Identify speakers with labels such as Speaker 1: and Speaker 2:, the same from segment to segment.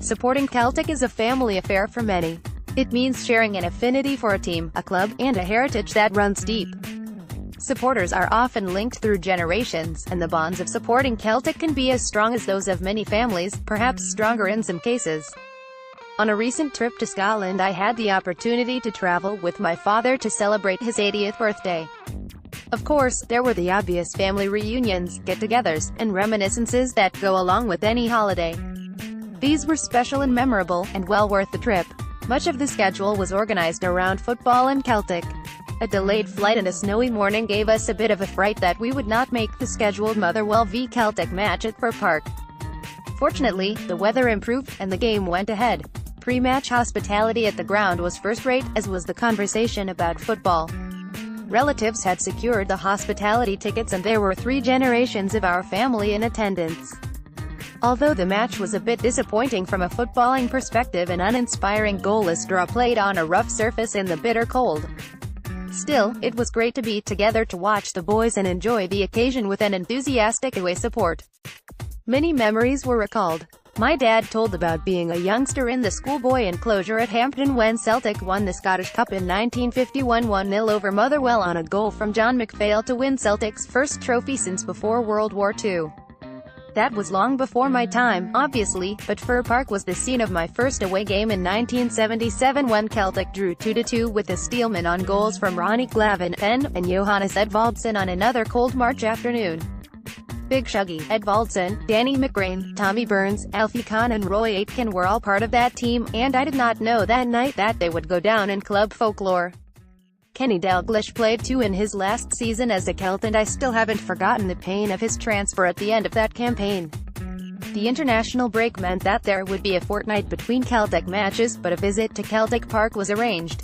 Speaker 1: Supporting Celtic is a family affair for many. It means sharing an affinity for a team, a club, and a heritage that runs deep. Supporters are often linked through generations, and the bonds of supporting Celtic can be as strong as those of many families, perhaps stronger in some cases. On a recent trip to Scotland, I had the opportunity to travel with my father to celebrate his 80th birthday. Of course, there were the obvious family reunions, get-togethers, and reminiscences that go along with any holiday. These were special and memorable, and well worth the trip. Much of the schedule was organized around football and Celtic. A delayed flight and a snowy morning gave us a bit of a fright that we would not make the scheduled Motherwell v Celtic match at Fir Park. Fortunately, the weather improved, and the game went ahead. Pre-match hospitality at the ground was first-rate, as was the conversation about football. Relatives had secured the hospitality tickets, and there were 3 generations of our family in attendance. Although the match was a bit disappointing from a footballing perspective, an uninspiring goalless draw played on a rough surface in the bitter cold. Still, it was great to be together to watch the boys and enjoy the occasion with an enthusiastic away support. Many memories were recalled. My dad told about being a youngster in the schoolboy enclosure at Hampden when Celtic won the Scottish Cup in 1951 1-0 over Motherwell on a goal from John McPhail to win Celtic's first trophy since before World War II. That was long before my time, obviously, but Fir Park was the scene of my first away game in 1977 when Celtic drew 2-2 with a Steelman on goals from Ronnie Glavin, Penn, and Johannes Edvaldsson on another cold March afternoon. Big Shuggy, Edvaldsson, Danny McGrain, Tommy Burns, Alfie Kahn and Roy Aitken were all part of that team, and I did not know that night that they would go down in club folklore. Kenny Dalglish played too in his last season as a Celt, and I still haven't forgotten the pain of his transfer at the end of that campaign. The international break meant that there would be a fortnight between Celtic matches, but a visit to Celtic Park was arranged.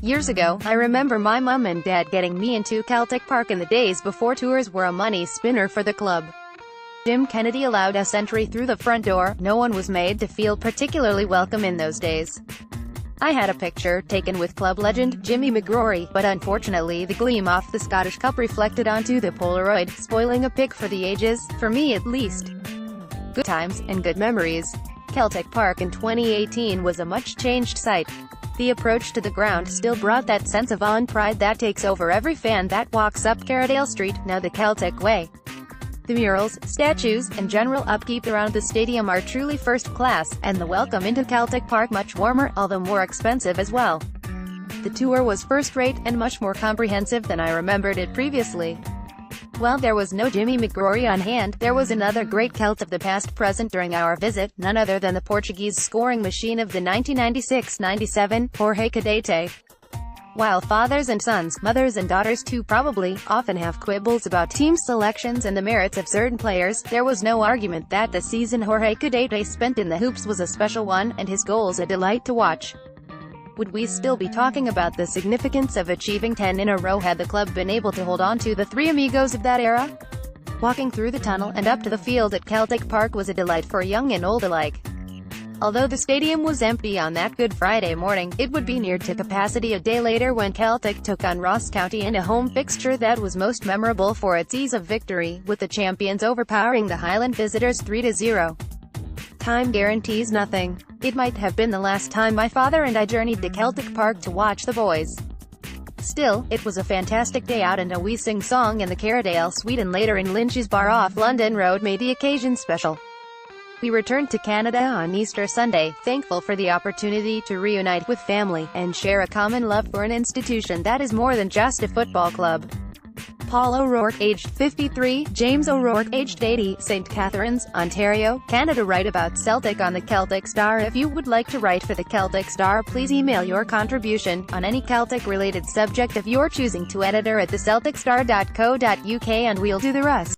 Speaker 1: Years ago, I remember my mum and dad getting me into Celtic Park in the days before tours were a money spinner for the club. Jim Kennedy allowed us entry through the front door. No one was made to feel particularly welcome in those days. I had a picture taken with club legend Jimmy McGrory, but unfortunately the gleam off the Scottish Cup reflected onto the Polaroid, spoiling a pic for the ages, for me at least. Good times, and good memories. Celtic Park in 2018 was a much-changed sight. The approach to the ground still brought that sense of awe and pride that takes over every fan that walks up Carradale Street, now the Celtic way. The murals, statues, and general upkeep around the stadium are truly first-class, and the welcome into Celtic Park much warmer, although more expensive as well. The tour was first-rate, and much more comprehensive than I remembered it previously. While there was no Jimmy McGrory on hand, there was another great Celt of the past-present during our visit, none other than the Portuguese scoring machine of the 1996-97, Jorge Cadete. While fathers and sons, mothers and daughters too probably, often have quibbles about team selections and the merits of certain players, there was no argument that the season Jorge Cadete spent in the hoops was a special one, and his goals a delight to watch. Would we still be talking about the significance of achieving 10 in a row had the club been able to hold on to the 3 amigos of that era? Walking through the tunnel and up to the field at Celtic Park was a delight for young and old alike. Although the stadium was empty on that Good Friday morning, it would be near to capacity a day later when Celtic took on Ross County in a home fixture that was most memorable for its ease of victory, with the champions overpowering the Highland visitors 3-0. Time guarantees nothing. It might have been the last time my father and I journeyed to Celtic Park to watch the boys. Still, it was a fantastic day out, and a wee sing-song in the Carradale Suite and later in Lynch's Bar off London Road made the occasion special. We returned to Canada on Easter Sunday, thankful for the opportunity to reunite with family, and share a common love for an institution that is more than just a football club. Paul O'Rourke, aged 53, James O'Rourke, aged 80, St. Catharines, Ontario, Canada. Write about Celtic on the Celtic Star. If you would like to write for the Celtic Star, please email your contribution, on any Celtic-related subject of your choosing, to editor@thecelticstar.co.uk, and we'll do the rest.